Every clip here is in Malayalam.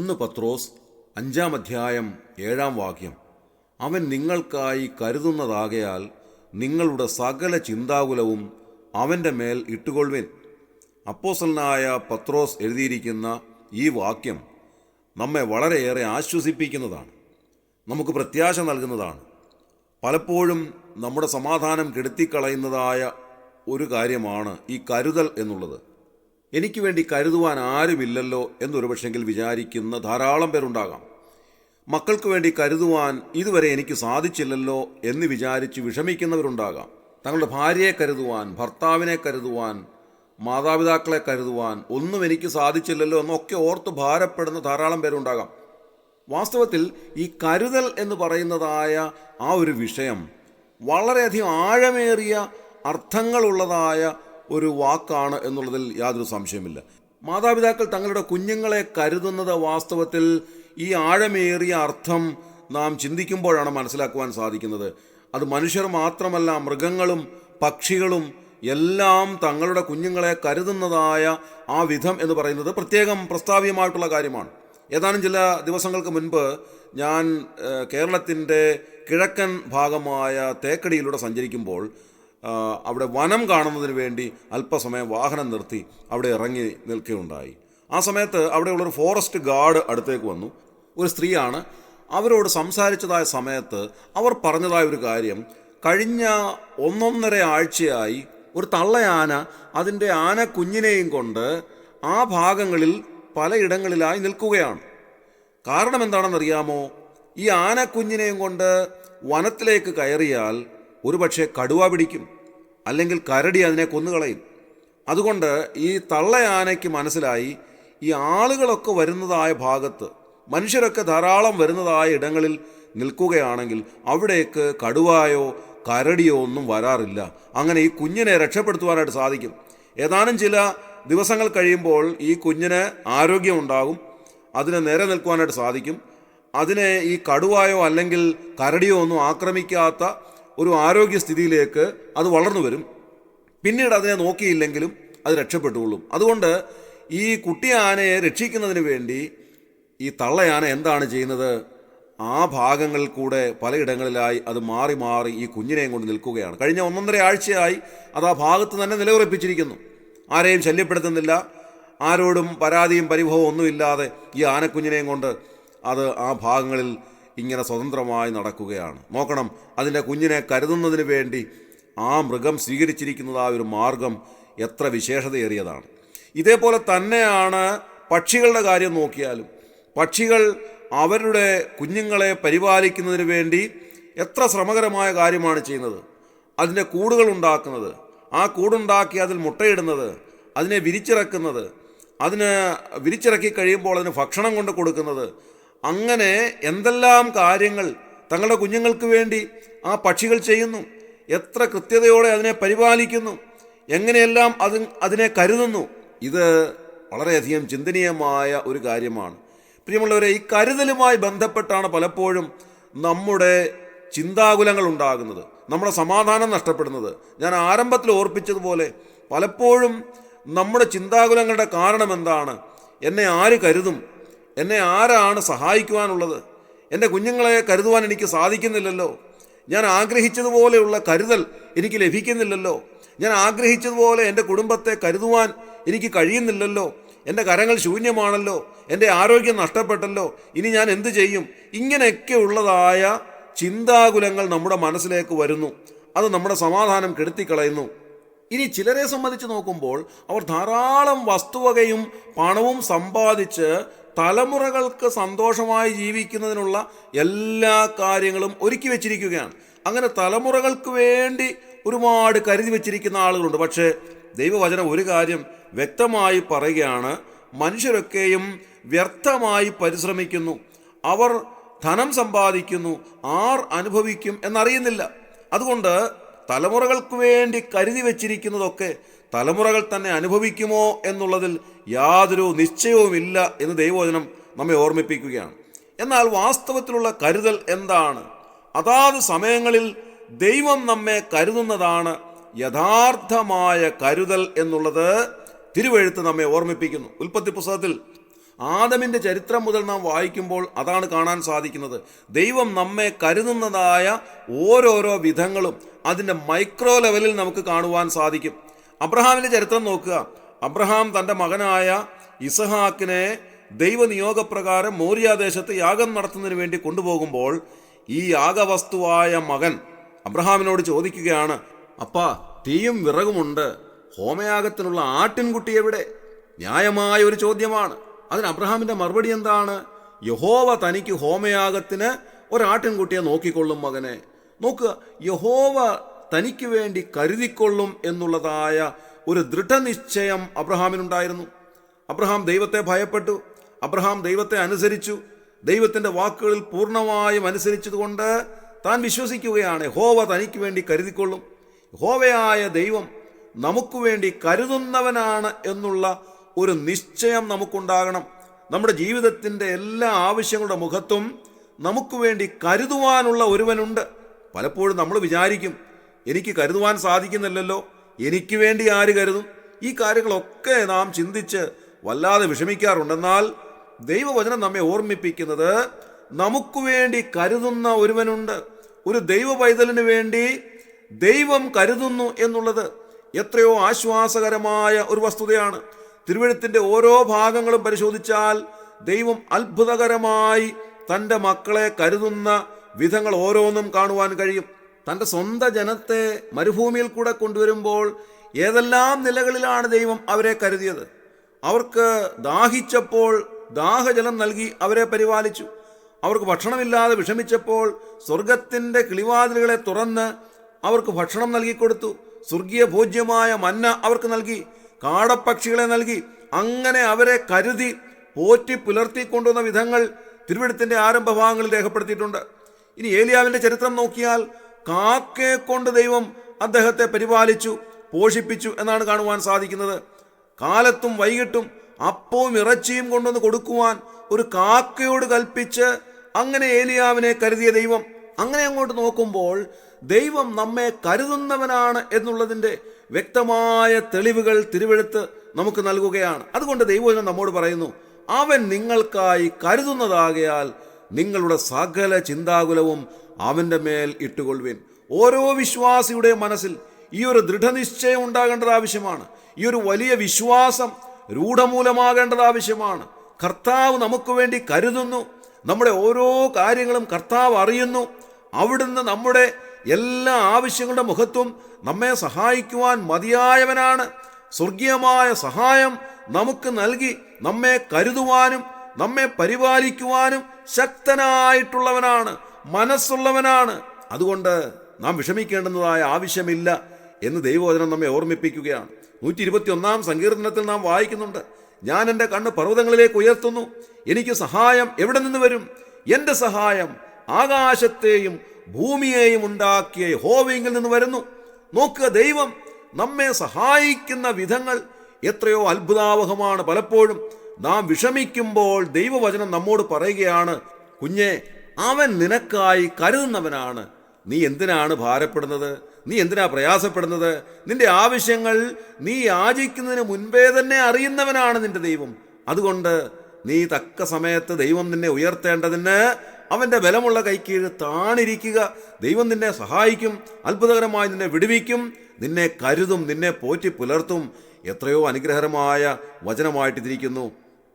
1 പത്രോസ് 5 അധ്യായം 7 അവൻ നിങ്ങൾക്കായി കരുതുന്നതാകയാൽ നിങ്ങളുടെ സകല ചിന്താകുലവും അവൻ്റെ മേൽ ഇട്ടുകൊള്ളുവിൻ. അപ്പോസ്തലനായ പത്രോസ് എഴുതിയിരിക്കുന്ന ഈ വാക്യം നമ്മെ വളരെയേറെ ആശ്വസിപ്പിക്കുന്നതാണ്, നമുക്ക് പ്രത്യാശ നൽകുന്നതാണ്. പലപ്പോഴും നമ്മുടെ സമാധാനം കെടുത്തിക്കളയുന്നതായ ഒരു കാര്യമാണ് ഈ കരുതൽ എന്നുള്ളത്. എനിക്ക് വേണ്ടി കരുതുവാൻ ആരുമില്ലല്ലോ എന്നൊരു പക്ഷെങ്കിൽ വിചാരിക്കുന്ന ധാരാളം പേരുണ്ടാകാം. മക്കൾക്ക് വേണ്ടി കരുതുവാൻ ഇതുവരെ എനിക്ക് സാധിച്ചില്ലല്ലോ എന്ന് വിചാരിച്ച് വിഷമിക്കുന്നവരുണ്ടാകാം. തങ്ങളുടെ ഭാര്യയെ കരുതുവാൻ, ഭർത്താവിനെ കരുതുവാൻ, മാതാപിതാക്കളെ കരുതുവാൻ ഒന്നും എനിക്ക് സാധിച്ചില്ലല്ലോ എന്നൊക്കെ ഓർത്ത് ഭാരപ്പെടുന്ന ധാരാളം പേരുണ്ടാകാം. വാസ്തവത്തിൽ ഈ കരുതൽ എന്ന് പറയുന്നതായ ആ ഒരു വിഷയം വളരെയധികം ആഴമേറിയ അർത്ഥങ്ങളുള്ളതായ ഒരു വാക്കാണ് എന്നുള്ളതിൽ യാതൊരു സംശയമില്ല. മാതാപിതാക്കൾ തങ്ങളുടെ കുഞ്ഞുങ്ങളെ കരുതുന്നത് വാസ്തവത്തിൽ ഈ ആഴമേറിയ അർത്ഥം നാം ചിന്തിക്കുമ്പോഴാണ് മനസ്സിലാക്കുവാൻ സാധിക്കുന്നത്. അത് മനുഷ്യർ മാത്രമല്ല, മൃഗങ്ങളും പക്ഷികളും എല്ലാം തങ്ങളുടെ കുഞ്ഞുങ്ങളെ കരുതുന്നതായ ആ വിധം എന്ന് പറയുന്നത് പ്രത്യേകം പ്രസ്താവ്യമായിട്ടുള്ള കാര്യമാണ്. ഏതാനും ചില ദിവസങ്ങൾക്ക് മുൻപ് ഞാൻ കേരളത്തിൻ്റെ കിഴക്കൻ ഭാഗമായ തേക്കടിയിലൂടെ സഞ്ചരിക്കുമ്പോൾ അവിടെ വനം കാണുന്നതിന് വേണ്ടി അല്പസമയം വാഹനം നിർത്തി അവിടെ ഇറങ്ങി നിൽക്കുകയുണ്ടായി. ആ സമയത്ത് അവിടെയുള്ളൊരു ഫോറസ്റ്റ് ഗാർഡ് അടുത്തേക്ക് വന്നു. ഒരു സ്ത്രീയാണ്. അവരോട് സംസാരിച്ചതായ സമയത്ത് അവർ പറഞ്ഞതായ ഒരു കാര്യം, കഴിഞ്ഞ 1.5 ആഴ്ചയായി ഒരു തള്ളയാന അതിൻ്റെ ആന കുഞ്ഞിനെയും കൊണ്ട് ആ ഭാഗങ്ങളിൽ പലയിടങ്ങളിലായി നിൽക്കുകയാണ്. കാരണം എന്താണെന്നറിയാമോ? ഈ ആനക്കുഞ്ഞിനെയും കൊണ്ട് വനത്തിലേക്ക് കയറിയാൽ ഒരുപക്ഷെ കടുവ പിടിക്കും, അല്ലെങ്കിൽ കരടി അതിനെ കൊന്നുകളയും. അതുകൊണ്ട് ഈ തള്ളയാനയ്ക്ക് മനസ്സിലായി, ഈ ആളുകളൊക്കെ വരുന്നതായ ഭാഗത്ത്, മനുഷ്യരൊക്കെ ധാരാളം വരുന്നതായ ഇടങ്ങളിൽ നിൽക്കുകയാണെങ്കിൽ അവിടേക്ക് കടുവായോ കരടിയോ ഒന്നും വരാറില്ല. അങ്ങനെ ഈ കുഞ്ഞിനെ രക്ഷപ്പെടുത്തുവാനായിട്ട് സാധിക്കും. ഏതാനും ചില ദിവസങ്ങൾ കഴിയുമ്പോൾ ഈ കുഞ്ഞിന് ആരോഗ്യമുണ്ടാകും, അതിനെ നേരെ നിൽക്കുവാനായിട്ട് സാധിക്കും. അതിനെ ഈ കടുവായോ അല്ലെങ്കിൽ കരടിയോ ഒന്നും ആക്രമിക്കാത്ത ഒരു ആരോഗ്യസ്ഥിതിയിലേക്ക് അത് വളർന്നു വരും. പിന്നീട് അതിനെ നോക്കിയില്ലെങ്കിലും അത് രക്ഷപ്പെട്ടുകൊള്ളും. അതുകൊണ്ട് ഈ കുട്ടി ആനയെ രക്ഷിക്കുന്നതിന് വേണ്ടി ഈ തള്ളയാന എന്താണ് ചെയ്യുന്നത്? ആ ഭാഗങ്ങളിൽ കൂടെ പലയിടങ്ങളിലായി അത് മാറി മാറി ഈ കുഞ്ഞിനെയും കൊണ്ട് നിൽക്കുകയാണ്. കഴിഞ്ഞ 1.5 ആഴ്ചയായി അത് ആ ഭാഗത്ത് തന്നെ നിലയുറപ്പിച്ചിരിക്കുന്നു. ആരെയും ശല്യപ്പെടുത്തുന്നില്ല, ആരോടും പരാതിയും പരിഭവവും ഒന്നുമില്ലാതെ ഈ ആനക്കുഞ്ഞിനെയും കൊണ്ട് അത് ആ ഭാഗങ്ങളിൽ ഇങ്ങനെ സ്വതന്ത്രമായി നടക്കുകയാണ്. നോക്കണം, അതിൻ്റെ കുഞ്ഞിനെ കരുതുന്നതിന് വേണ്ടി ആ മൃഗം സ്വീകരിച്ചിരിക്കുന്നതായ ഒരു മാർഗം എത്ര വിശേഷതയേറിയതാണ്. ഇതേപോലെ തന്നെയാണ് പക്ഷികളുടെ കാര്യം നോക്കിയാലും. പക്ഷികൾ അവരുടെ കുഞ്ഞുങ്ങളെ പരിപാലിക്കുന്നതിന് വേണ്ടി എത്ര ശ്രമകരമായ കാര്യമാണ് ചെയ്യുന്നത്. അതിൻ്റെ കൂടുകൾ ഉണ്ടാക്കുന്നത്, ആ കൂടുണ്ടാക്കി അതിൽ മുട്ടയിടുന്നത്, അതിനെ വിരിച്ചിറക്കുന്നത്, അതിന് വിരിച്ചിറക്കി കഴിയുമ്പോൾ അതിന് ഭക്ഷണം കൊണ്ട് കൊടുക്കുന്നത്, അങ്ങനെ എന്തെല്ലാം കാര്യങ്ങൾ തങ്ങളുടെ കുഞ്ഞുങ്ങൾക്ക് വേണ്ടി ആ പക്ഷികൾ ചെയ്യുന്നു. എത്ര കൃത്യതയോടെ അതിനെ പരിപാലിക്കുന്നു, എങ്ങനെയെല്ലാം അതിനെ കരുതുന്നു. ഇത് വളരെയധികം ചിന്തനീയമായ ഒരു കാര്യമാണ്. പ്രിയമുള്ളവരെ, ഈ കരുതലുമായി ബന്ധപ്പെട്ടാണ് പലപ്പോഴും നമ്മുടെ ചിന്താകുലങ്ങൾ ഉണ്ടാകുന്നത്, നമ്മുടെ സമാധാനം നഷ്ടപ്പെടുന്നത്. ഞാൻ ആരംഭത്തിൽ ഓർപ്പിച്ചതുപോലെ പലപ്പോഴും നമ്മുടെ ചിന്താകുലങ്ങളുടെ കാരണം എന്താണ്? എന്നെ ആര് കരുതും? എന്നെ ആരാണ് സഹായിക്കുവാനുള്ളത്? എൻ്റെ കുഞ്ഞുങ്ങളെ കരുതുവാൻ എനിക്ക് സാധിക്കുന്നില്ലല്ലോ. ഞാൻ ആഗ്രഹിച്ചതുപോലെയുള്ള കരുതൽ എനിക്ക് ലഭിക്കുന്നില്ലല്ലോ. ഞാൻ ആഗ്രഹിച്ചതുപോലെ എൻ്റെ കുടുംബത്തെ കരുതുവാൻ എനിക്ക് കഴിയുന്നില്ലല്ലോ. എൻ്റെ കരങ്ങൾ ശൂന്യമാണല്ലോ. എൻ്റെ ആരോഗ്യം നഷ്ടപ്പെട്ടല്ലോ. ഇനി ഞാൻ എന്ത് ചെയ്യും? ഇങ്ങനെയൊക്കെ ഉള്ളതായ ചിന്താകുലങ്ങൾ നമ്മുടെ മനസ്സിലേക്ക് വരുന്നു. അത് നമ്മുടെ സമാധാനം കെടുത്തിക്കളയുന്നു. ഇനി ചിലരെ സംബന്ധിച്ച് നോക്കുമ്പോൾ അവർ ധാരാളം വസ്തുവകയും പണവും സമ്പാദിച്ച് തലമുറകൾക്ക് സന്തോഷമായി ജീവിക്കുന്നതിനുള്ള എല്ലാ കാര്യങ്ങളും ഒരുക്കി വെച്ചിരിക്കുകയാണ്. അങ്ങനെ തലമുറകൾക്ക് വേണ്ടി ഒരുപാട് കരുതി വെച്ചിരിക്കുന്ന ആളുകളുണ്ട്. പക്ഷേ ദൈവവചനം ഒരു കാര്യം വ്യക്തമായി പറയുകയാണ്, മനുഷ്യരൊക്കെയും വ്യർത്ഥമായി പരിശ്രമിക്കുന്നു, അവർ ധനം സമ്പാദിക്കുന്നു, ആർ അനുഭവിക്കും എന്നറിയുന്നില്ല. അതുകൊണ്ട് തലമുറകൾക്ക് വേണ്ടി കരുതി വച്ചിരിക്കുന്നതൊക്കെ തലമുറകൾ തന്നെ അനുഭവിക്കുമോ എന്നുള്ളതിൽ യാതൊരു നിശ്ചയവുമില്ല എന്ന് ദൈവവചനം നമ്മെ ഓർമ്മിപ്പിക്കുകയാണ്. എന്നാൽ വാസ്തവത്തിലുള്ള കരുതൽ എന്താണ്? അതാത് സമയങ്ങളിൽ ദൈവം നമ്മെ കരുതുന്നതാണ് യഥാർത്ഥമായ കരുതൽ എന്നുള്ളത് തിരുവെഴുത്ത് നമ്മെ ഓർമ്മിപ്പിക്കുന്നു. ഉൽപ്പത്തി പുസ്തകത്തിൽ ആദമിൻ്റെ ചരിത്രം മുതൽ നാം വായിക്കുമ്പോൾ അതാണ് കാണാൻ സാധിക്കുന്നത്. ദൈവം നമ്മെ കരുതുന്നതായ ഓരോരോ വിധങ്ങളും അതിൻ്റെ മൈക്രോ ലെവലിൽ നമുക്ക് കാണുവാൻ സാധിക്കും. അബ്രഹാമിൻ്റെ ചരിത്രം നോക്കുക. അബ്രഹാം തൻ്റെ മകനായ ഇസഹാക്കിനെ ദൈവനിയോഗപ്രകാരം മോരിയാദേശത്ത് യാഗം നടത്തുന്നതിന് വേണ്ടി കൊണ്ടുപോകുമ്പോൾ ഈ യാഗവസ്തുവായ മകൻ അബ്രഹാമിനോട് ചോദിക്കുകയാണ്, അപ്പാ, തീയും വിറകുമുണ്ട്, ഹോമയാഗത്തിനുള്ള ആട്ടിൻകുട്ടി എവിടെ? ന്യായമായ ഒരു ചോദ്യമാണ്. അതിന് അബ്രഹാമിൻ്റെ മറുപടി എന്താണ്? യഹോവ തനിക്ക് ഹോമയാഗത്തിന് ഒരാട്ടിൻകുട്ടിയെ നോക്കിക്കൊള്ളും മകനെ. നോക്കുക, യഹോവ തനിക്ക് വേണ്ടി കരുതിക്കൊള്ളും എന്നുള്ളതായ ഒരു ദൃഢനിശ്ചയം അബ്രഹാമിനുണ്ടായിരുന്നു. അബ്രഹാം ദൈവത്തെ ഭയപ്പെട്ടു, അബ്രഹാം ദൈവത്തെ അനുസരിച്ചു. ദൈവത്തിൻ്റെ വാക്കുകളിൽ പൂർണ്ണമായും അനുസരിച്ചതുകൊണ്ട് താൻ വിശ്വസിക്കുകയാണ്, യഹോവ തനിക്ക് വേണ്ടി കരുതിക്കൊള്ളും. യഹോവയായ ദൈവം നമുക്ക് വേണ്ടി കരുതുന്നവനാണ് എന്നുള്ള ഒരു നിശ്ചയം നമുക്കുണ്ടാകണം. നമ്മുടെ ജീവിതത്തിൻ്റെ എല്ലാ ആവശ്യങ്ങളുടെ മുഖത്തും നമുക്ക് വേണ്ടി കരുതുവാനുള്ള ഒരുവനുണ്ട്. പലപ്പോഴും നമ്മൾ വിചാരിക്കും, എനിക്ക് കരുതുവാൻ സാധിക്കുന്നില്ലല്ലോ, എനിക്ക് വേണ്ടി ആര് കരുതും? ഈ കാര്യങ്ങളൊക്കെ നാം ചിന്തിച്ച് വല്ലാതെ വിഷമിക്കാറുണ്ടെന്നാൽ ദൈവവചനം നമ്മെ ഓർമ്മിപ്പിക്കുന്നത് നമുക്ക് വേണ്ടി കരുതുന്ന ഒരുവനുണ്ട്. ഒരു ദൈവ പൈതലിന് വേണ്ടി ദൈവം കരുതുന്നു എന്നുള്ളത് എത്രയോ ആശ്വാസകരമായ ഒരു വസ്തുതയാണ്. തിരുവെഴുത്തിൻ്റെ ഓരോ ഭാഗങ്ങളും പരിശോധിച്ചാൽ ദൈവം അത്ഭുതകരമായി തൻ്റെ മക്കളെ കരുതുന്ന വിധങ്ങൾ ഓരോന്നും കാണുവാൻ കഴിയും. തൻ്റെ സ്വന്തം ജനത്തെ മരുഭൂമിയിൽ കൂടെ കൊണ്ടുവരുമ്പോൾ ഏതെല്ലാം നിലകളിലാണ് ദൈവം അവരെ കരുതിയത്. അവർക്ക് ദാഹിച്ചപ്പോൾ ദാഹജലം നൽകി അവരെ പരിപാലിച്ചു. അവർക്ക് ഭക്ഷണമില്ലാതെ വിഷമിച്ചപ്പോൾ സ്വർഗത്തിൻ്റെ കിളിവാതിലുകളെ തുറന്ന് അവർക്ക് ഭക്ഷണം നൽകിക്കൊടുത്തു. സ്വർഗീയ ഭോജ്യമായ മന്ന അവർക്ക് നൽകി, കാടപ്പക്ഷികളെ നൽകി. അങ്ങനെ അവരെ കരുതി പോറ്റി പുലർത്തിക്കൊണ്ടുവന്ന വിധങ്ങൾ തിരുവെഴുത്തിൻ്റെ ആരംഭഭാഗങ്ങളിൽ രേഖപ്പെടുത്തിയിട്ടുണ്ട്. ഇനി ഏലിയാവിൻ്റെ ചരിത്രം നോക്കിയാൽ കാക്കയെ കൊണ്ട് ദൈവം അദ്ദേഹത്തെ പരിപാലിച്ചു, പോഷിപ്പിച്ചു എന്നാണ് കാണുവാൻ സാധിക്കുന്നത്. കാലത്തും വൈകിട്ടും അപ്പവും ഇറച്ചിയും കൊണ്ടുവന്ന് കൊടുക്കുവാൻ ഒരു കാക്കയോട് കൽപ്പിച്ച് അങ്ങനെ ഏലിയാവിനെ കരുതിയ ദൈവം. അങ്ങനെ അങ്ങോട്ട് നോക്കുമ്പോൾ ദൈവം നമ്മെ കരുതുന്നവനാണ് എന്നുള്ളതിൻ്റെ വ്യക്തമായ തെളിവുകൾ തിരുവെഴുത്ത് നമുക്ക് നൽകുകയാണ്. അതുകൊണ്ട് ദൈവവചനം നമ്മോട് പറയുന്നു, അവൻ നിങ്ങൾക്കായി കരുതുന്നതാകയാൽ നിങ്ങളുടെ സകല ചിന്താകുലവും അവൻ്റെ മേൽ ഇട്ടുകൊള്ളുവിൻ. ഓരോ വിശ്വാസിയുടെ മനസ്സിൽ ഈ ഒരു ദൃഢനിശ്ചയം ഉണ്ടാകേണ്ടത് ആവശ്യമാണ്. ഈ ഒരു വലിയ വിശ്വാസം രൂഢമൂലമാകേണ്ടത് ആവശ്യമാണ്. കർത്താവ് നമുക്ക് വേണ്ടി കരുതുന്നു. നമ്മുടെ ഓരോ കാര്യങ്ങളും കർത്താവ് അറിയുന്നു. അവിടുന്ന് നമ്മുടെ എല്ലാ ആവശ്യങ്ങളുടെ മുഖത്തും നമ്മെ സഹായിക്കുവാൻ മതിയായവനാണ്. സ്വർഗീയമായ സഹായം നമുക്ക് നൽകി നമ്മെ കരുതുവാനും നമ്മെ പരിപാലിക്കുവാനും ശക്തനായിട്ടുള്ളവനാണ്, മനസ്സുള്ളവനാണ്. അതുകൊണ്ട് നാം വിഷമിക്കേണ്ടുന്നതായ ആവശ്യമില്ല എന്ന് ദൈവവചനം നമ്മെ ഓർമ്മിപ്പിക്കുകയാണ്. 121 സങ്കീർത്തനത്തിൽ നാം വായിക്കുന്നുണ്ട്, ഞാൻ എൻ്റെ കണ്ണ് പർവ്വതങ്ങളിലേക്ക് ഉയർത്തുന്നു, എനിക്ക് സഹായം എവിടെ നിന്ന് വരും? എൻ്റെ സഹായം ആകാശത്തെയും ഭൂമിയെയും ഉണ്ടാക്കിയ യഹോവയിൽ നിന്ന് വരുന്നു. നോക്കുക, ദൈവം നമ്മെ സഹായിക്കുന്ന വിധങ്ങൾ എത്രയോ അത്ഭുതാവഹമാണ്. പലപ്പോഴും നാം വിഷമിക്കുമ്പോൾ ദൈവവചനം നമ്മോട് പറയുകയാണ്, കുഞ്ഞെ, അവൻ നിനക്കായി കരുതുന്നവനാണ്. നീ എന്തിനാണ് ഭാരപ്പെടുന്നത്? നീ എന്തിനാ പ്രയാസപ്പെടുന്നത്? നിന്റെ ആവശ്യങ്ങൾ നീ യാചിക്കുന്നതിന് മുൻപേ തന്നെ അറിയുന്നവനാണ് നിന്റെ ദൈവം. അതുകൊണ്ട് നീ തക്ക സമയത്ത് ദൈവം നിന്നെ ഉയർത്തേണ്ടതിന് അവൻ്റെ ബലമുള്ള കൈക്കീഴ് താണിരിക്കുക. ദൈവം നിന്നെ സഹായിക്കും, അത്ഭുതകരമായി നിന്നെ വിടുവിക്കും, നിന്നെ കരുതും, നിന്നെ പോറ്റി പുലർത്തും. എത്രയോ അനുഗ്രഹകരമായ വചനമായിട്ടിരിക്കുന്നു.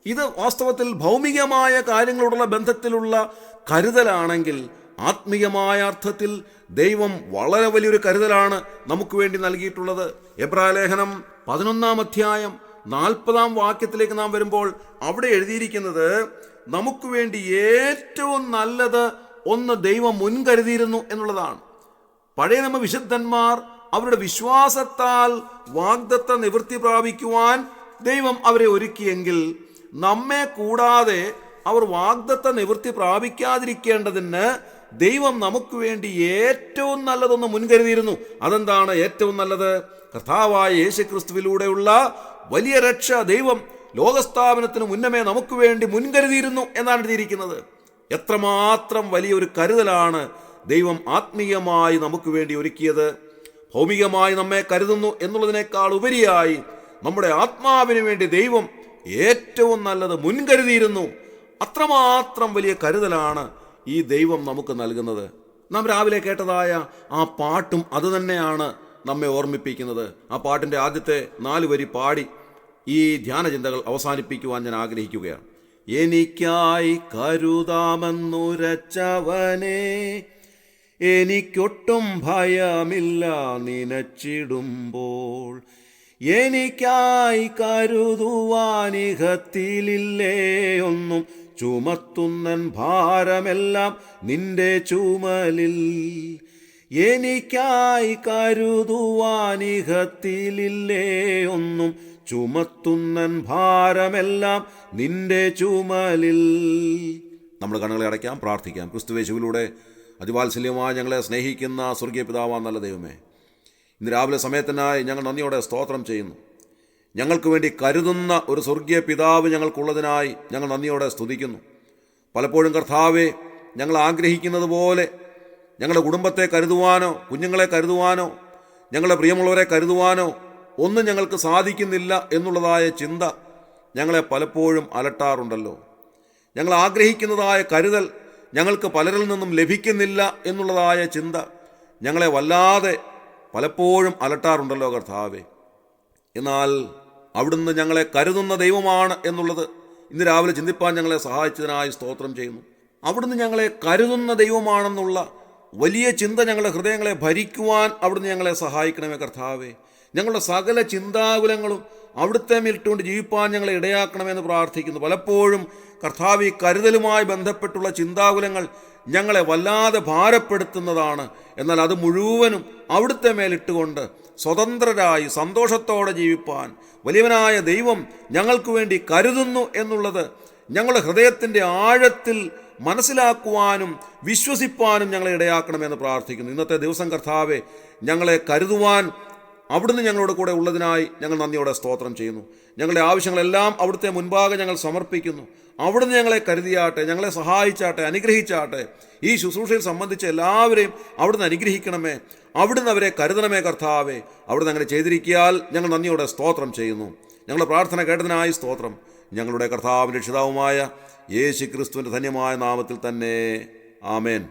ഇത് വാസ്തവത്തിൽ ഭൗമികമായ കാര്യങ്ങളോടുള്ള ബന്ധത്തിലുള്ള കരുതലാണെങ്കിൽ ആത്മീയമായ അർത്ഥത്തിൽ ദൈവം വളരെ വലിയൊരു കരുതലാണ് നമുക്ക് വേണ്ടി നൽകിയിട്ടുള്ളത്. എബ്രായലേഖനം 11 അധ്യായം 40 വാക്യത്തിലേക്ക് നാം വരുമ്പോൾ അവിടെ എഴുതിയിരിക്കുന്നത്, നമുക്ക് വേണ്ടി ഏറ്റവും നല്ലത് ഒന്ന് ദൈവം മുൻകരുതിയിരുന്നു എന്നുള്ളതാണ്. പഴയ നമ്മ വിശുദ്ധന്മാർ അവരുടെ വിശ്വാസത്താൽ വാഗ്ദത്ത നിവൃത്തി പ്രാപിക്കുവാൻ ദൈവം അവരെ ഒരുക്കിയെങ്കിൽ നമ്മെ കൂടാതെ അവർ വാഗ്ദത്ത നിവൃത്തി പ്രാപിക്കാതിരിക്കേണ്ടതിന് ദൈവം നമുക്ക് വേണ്ടി ഏറ്റവും നല്ലതൊന്ന് മുൻകരുതിയിരുന്നു. അതെന്താണ് ഏറ്റവും നല്ലത്? കർത്താവായ യേശുക്രിസ്തുവിലൂടെയുള്ള വലിയ രക്ഷ ദൈവം ലോകസ്ഥാപനത്തിന് മുന്നമേ നമുക്ക് വേണ്ടി മുൻകരുതിയിരുന്നു എന്നാണ് എഴുതിയിരിക്കുന്നത്. എത്രമാത്രം വലിയൊരു കരുതലാണ് ദൈവം ആത്മീയമായി നമുക്ക് വേണ്ടി ഒരുക്കിയത്. ഭൗമികമായി നമ്മെ കരുതുന്നു എന്നുള്ളതിനേക്കാൾ ഉപരിയായി നമ്മുടെ ആത്മാവിന് വേണ്ടി ദൈവം ഏറ്റവും നല്ലത് മുൻകരുതിയിരുന്നു. അത്രമാത്രം വലിയ കരുതലാണ് ഈ ദൈവം നമുക്ക് നൽകുന്നത്. നാം രാവിലെ കേട്ടതായ ആ പാട്ടും അതുതന്നെയാണ് നമ്മെ ഓർമ്മിപ്പിക്കുന്നത്. ആ പാട്ടിൻ്റെ ആദ്യത്തെ 4 വരി പാടി ഈ ധ്യാന ചിന്തകൾ അവസാനിപ്പിക്കുവാൻ ഞാൻ ആഗ്രഹിക്കുകയാണ്. എനിക്കായി കരുതാമെന്നുരച്ചവനെ, എനിക്കൊട്ടും ഭയമില്ല നനച്ചിടുമ്പോൾ. എനിക്കായി കരുതുവാനിഹത്തിലില്ലേ ഒന്നും, ചുമത്തുന്നൻ ഭാരമെല്ലാം നിന്റെ ചുമലിൽ. എനിക്കായി കരുതുവാനിഹത്തിലില്ലേ ഒന്നും, ചുമത്തുന്നൻ ഭാരമെല്ലാം നിന്റെ ചുമലിൽ. നമ്മൾ കണ്ണുകളെ അടയ്ക്കാം, പ്രാർത്ഥിക്കാം. ക്രിസ്തുയേശുവിലൂടെ അതിവാത്സല്യമായി ഞങ്ങളെ സ്നേഹിക്കുന്ന സ്വർഗീയ പിതാവാം നല്ല ദൈവമേ, ഇന്ന് രാവിലെ സമയത്തിനായി ഞങ്ങൾ നന്ദിയോടെ സ്തോത്രം ചെയ്യുന്നു. ഞങ്ങൾക്ക് വേണ്ടി കരുതുന്ന ഒരു സ്വർഗീയ പിതാവ് ഞങ്ങൾക്കുള്ളതിനായി ഞങ്ങൾ നന്ദിയോടെ സ്തുതിക്കുന്നു. പലപ്പോഴും കർത്താവേ, ഞങ്ങൾ ആഗ്രഹിക്കുന്നത് പോലെ ഞങ്ങളുടെ കുടുംബത്തെ കരുതുവാനോ കുഞ്ഞുങ്ങളെ കരുതുവാനോ ഞങ്ങളുടെ പ്രിയമുള്ളവരെ കരുതുവാനോ ഒന്നും ഞങ്ങൾക്ക് സാധിക്കുന്നില്ല എന്നുള്ളതായ ചിന്ത ഞങ്ങളെ പലപ്പോഴും അലട്ടാറുണ്ടല്ലോ. ഞങ്ങൾ ആഗ്രഹിക്കുന്നതായ കരുതൽ ഞങ്ങൾക്ക് പലരിൽ നിന്നും ലഭിക്കുന്നില്ല എന്നുള്ളതായ ചിന്ത ഞങ്ങളെ വല്ലാതെ പലപ്പോഴും അലട്ടാറുണ്ടല്ലോ കർത്താവേ. എന്നാൽ അവിടുന്ന് ഞങ്ങളെ കരുതുന്ന ദൈവമാണ് എന്നുള്ളത് ഇന്ന് രാവിലെ ചിന്തിപ്പാൻ ഞങ്ങളെ സഹായിച്ചതിനായി സ്തോത്രം ചെയ്യുന്നു. അവിടുന്ന് ഞങ്ങളെ കരുതുന്ന ദൈവമാണെന്നുള്ള വലിയ ചിന്ത ഞങ്ങളുടെ ഹൃദയങ്ങളെ ഭരിക്കുവാൻ അവിടുന്ന് ഞങ്ങളെ സഹായിക്കണമേ കർത്താവേ. ഞങ്ങളുടെ സകല ചിന്താകുലങ്ങളും അവിടുത്തെ മേലിട്ടുകൊണ്ട് ജീവിപ്പാൻ ഞങ്ങളെ ഇടയാക്കണമെന്ന് പ്രാർത്ഥിക്കുന്നു. പലപ്പോഴും കർത്താവ് ഈ കരുതലുമായി ബന്ധപ്പെട്ടുള്ള ചിന്താകുലങ്ങൾ ഞങ്ങളെ വല്ലാതെ ഭാരപ്പെടുത്തുന്നതാണ്. എന്നാൽ അത് മുഴുവനും അവിടുത്തെ മേലിട്ടുകൊണ്ട് സ്വതന്ത്രരായി സന്തോഷത്തോടെ ജീവിപ്പാൻ വലിയവനായ ദൈവം ഞങ്ങൾക്ക് വേണ്ടി കരുതുന്നു എന്നുള്ളത് ഞങ്ങളുടെ ഹൃദയത്തിൻ്റെ ആഴത്തിൽ മനസ്സിലാക്കുവാനും വിശ്വസിപ്പാനും ഞങ്ങളെ ഇടയാക്കണമെന്ന് പ്രാർത്ഥിക്കുന്നു. ഇന്നത്തെ ദിവസം കർത്താവെ, ഞങ്ങളെ കരുതുവാൻ അവിടുന്ന് ഞങ്ങളോട് കൂടെ ഉള്ളതിനായി ഞങ്ങൾ നന്ദിയോടെ സ്തോത്രം ചെയ്യുന്നു. ഞങ്ങളുടെ ആവശ്യങ്ങളെല്ലാം അവിടുത്തെ മുൻപാകെ ഞങ്ങൾ സമർപ്പിക്കുന്നു. അവിടുന്ന് ഞങ്ങളെ കരുതിയാട്ടെ, ഞങ്ങളെ സഹായിച്ചാട്ടെ, അനുഗ്രഹിച്ചാട്ടെ. ഈ ശുശ്രൂഷയിൽ സംബന്ധിച്ച എല്ലാവരെയും അവിടുന്ന് അനുഗ്രഹിക്കണമേ, അവിടുന്ന് അവരെ കരുതണമേ കർത്താവേ. അവിടുന്ന് അങ്ങനെ ചെയ്തിരിക്കിയാൽ ഞങ്ങൾ നന്ദിയോടെ സ്തോത്രം ചെയ്യുന്നു. ഞങ്ങളുടെ പ്രാർത്ഥന കേട്ടതിനായി സ്തോത്രം. ഞങ്ങളുടെ കർത്താവിൻ്റെ രക്ഷിതാവുമായ യേശു ക്രിസ്തുവിൻ്റെ ധന്യമായ നാമത്തിൽ തന്നെ ആമേൻ.